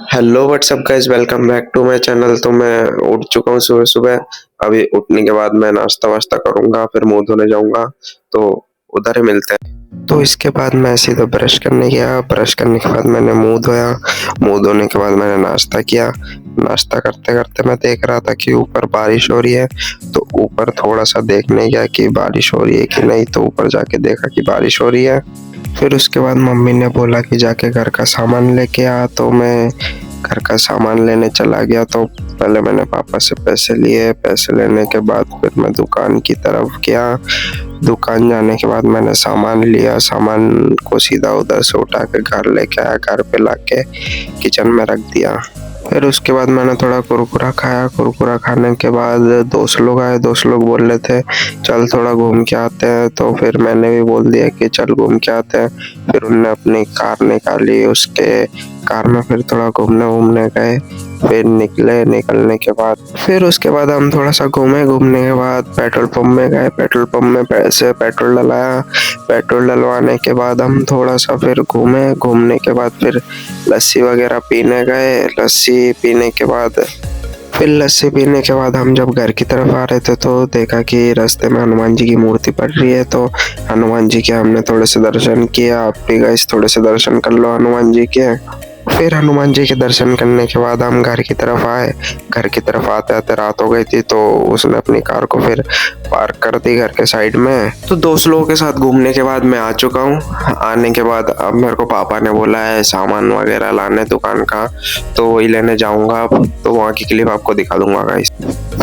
Hello what's up guys, welcome back to my channel. तो मैं उठ चुका हूँ सुबह-सुबह। अभी उठने के बाद मैं नाश्ता-वाश्ता करूँगा, फिर मुँह धोने जाऊँगा, तो उधर ही मिलते हैं। तो इसके बाद मैं सीधा ब्रश करने गया, ब्रश करने के बाद मैंने मुँह धोया, मुँह धोने के बाद मैंने नाश्ता किया। नाश्ता करते-करते मैं देख रहा था कि ऊपर बारिश हो रही है, तो ऊपर थोड़ा-सा देखने गया कि बारिश हो रही है कि नहीं, तो ऊपर जाके देखा कि बारिश हो रही है। फिर उसके बाद मम्मी ने बोला कि जाके घर का सामान लेके आ, तो मैं घर का सामान लेने चला गया। तो पहले मैंने पापा से पैसे लिए, पैसे लेने के बाद फिर मैं दुकान की तरफ गया। दुकान जाने के बाद मैंने सामान लिया, सामान को सीधा उधर से उठा के घर लेके आया, घर पे लाके किचन में रख दिया। फिर उसके बाद मैंने थोड़ा कुरकुरा खाया, कुरकुरा खाने के बाद दोस्त लोग आए, दोस्त लोग बोल रहे थे चल थोड़ा घूम के आते हैं, तो फिर मैंने भी बोल दिया कि चल घूम के आते हैं। फिर उनने अपनी कार निकाली, उसके कार में फिर थोड़ा घूमने गए। फिर निकलने के बाद फिर उसके बाद हम थोड़ा-सा घूमे, घूमने के बाद पेट्रोल पंप में गए, पेट्रोल पंप में पैसे पेट्रोल डलाया। पेट्रोल डलवाने के बाद हम थोड़ा-सा फिर घूमे, घूमने के बाद फिर लस्सी वगैरह पीने गए। लस्सी पीने के बाद हम जब घर की तरफ आ रहे थे, तो देखा कि रास्ते में हनुमान जी की मूर्ति पड़ रही है, तो हनुमान जी के हमने थोड़े से दर्शन किए। आप भी गाइस थोड़े से दर्शन कर लो हनुमान जी के। फिर हनुमान जी के दर्शन करने के बाद हम घर की तरफ आए। घर की तरफ आते-आते रात हो गई थी, तो उसने अपनी कार को फिर पार्क कर दी घर के साइड में। तो दोस्त लोगों के साथ घूमने के बाद मैं आ चुका हूँ। आने के बाद अब मेरे को पापा ने बोला है सामान वगैरह लाने दुकान का, तो वही लेने जाऊँगा अब। तो वहाँ की क्लिप आपको दिखा दूँगा गाइस।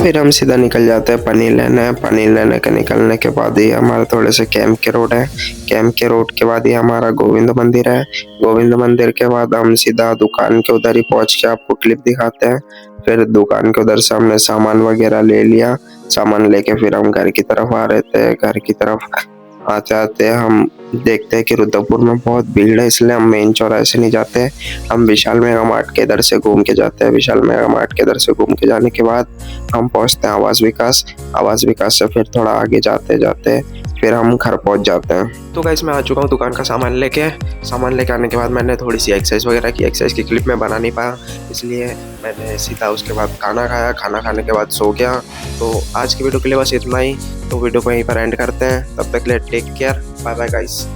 फिर हम सीधा निकल जाते हैं पनीर लेने। पनीर लेने के निकलने के बाद ही हमारे थोड़े से कैंप के रोड है। कैंप के रोड के बाद ही हमारा गोविंद मंदिर है। गोविंद मंदिर के बाद हम सीधा दुकान के उधर ही पहुँच के आपको क्लिप दिखाते हैं। फिर दुकान के उधर से हमने सामान वगैरह ले लिया। सामान लेके फिर हम घर की तरफ आ रहे थे। घर की तरफ आते-आते हम देखते हैं कि रुद्रपुर में बहुत भीड़ है, इसलिए हम मेन चौराहे से नहीं जाते। हम विशाल मेगा मार्ट के इधर से घूम के जाते हैं। विशाल मेगा मार्ट के इधर से घूम के जाने के बाद हम पहुँचते हैं आवास विकास। आवास विकास से फिर थोड़ा आगे जाते-जाते फिर हम घर पहुँच जाते हैं। तो गाइस मैं आ चुका हूँ दुकान का सामान लेके। सामान लेके आने के बाद मैंने थोड़ी सी एक्सरसाइज वगैरह की। एक्सरसाइज की क्लिप मैं बना नहीं पाया, इसलिए मैंने सीधा उसके बाद खाना खाया। खाना खाने के बाद सो गया। तो आज की वीडियो के लिए बस इतना ही। तो वीडियो को यहीं पर एंड करते हैं। तब तक के लिए take care, bye bye guys.